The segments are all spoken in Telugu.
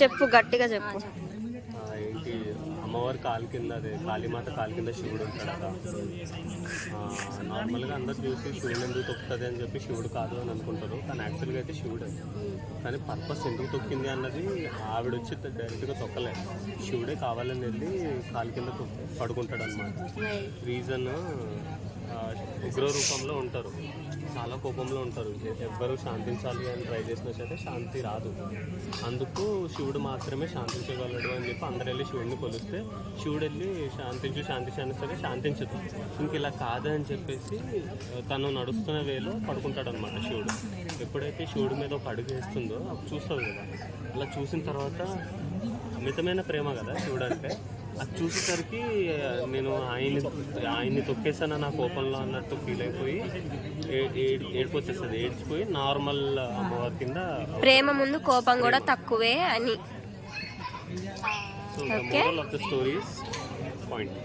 చెప్పు, గట్టిగా చెప్పు. ఏంటి అమ్మవారి కాలు కింద, అదే కాళీమాత కాలు కింద శివుడు ఉంటాడు కదా. నార్మల్గా అందరు చూసి శివుడు ఎందుకు తొక్కుతుంది అని చెప్పి శివుడు కాదు అని అనుకుంటారు, కానీ యాక్చువల్గా అయితే శివుడు. కానీ పర్పస్ ఎందుకు తొక్కింది అన్నది ఆవిడ వచ్చి డైరెక్ట్గా తొక్కలే, శివుడే కావాలని వెళ్ళి కాలు కింద పడుకుంటాడు అనమాట. రీజన్ ఉగ్ర రూపంలో ఉంటారు, చాలా కోపంలో ఉంటారు. ఎవ్వరు శాంతించాలి అని ట్రై చేసినా సరే శాంతి రాదు. అందుకు శివుడు మాత్రమే శాంతించగలడు అని చెప్పి అందరు వెళ్ళి శివుడిని కొలిస్తే శివుడు వెళ్ళి శాంతించాను సరే శాంతించదు. ఇంక ఇలా కాదని చెప్పేసి తను నడుస్తున్న వేలో పడుకుంటాడు అనమాట శివుడు. ఎప్పుడైతే శివుడి మీద ఒక అడుగు వేస్తుందో అప్పుడు చూస్తుంది కదా. అలా చూసిన తర్వాత అమితమైన ప్రేమ కదా శివుడు అంటే. అది చూసేసరికి నేను ఆయన్ని తొక్కేసాను నా కోపంలో అన్నట్టు ఫీల్ అయిపోయి ఏడుపు వచ్చేస్తుంది. ఏడ్చిపోయి నార్మల్ అమ్మవారి కింద. ప్రేమ ముందు కోపం కూడా తక్కువే అని. So the moral of the story is point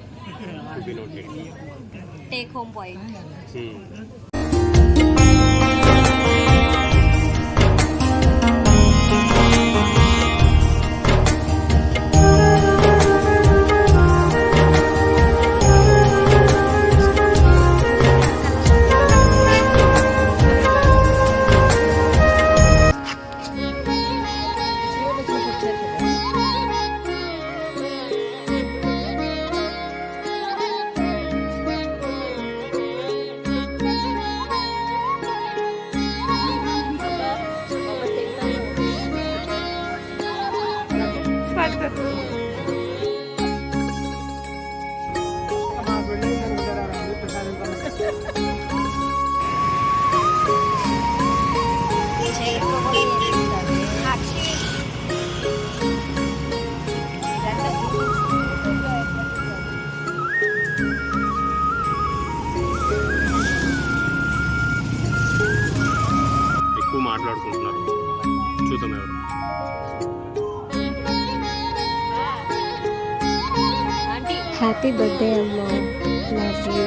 to be noted, take home point. ఎక్కువ మాట్లాడుకుంటున్నారు, చూద్దాం ఎవరు. హ్యాపీ బర్త్డే అమ్మా, లవ్ యూ.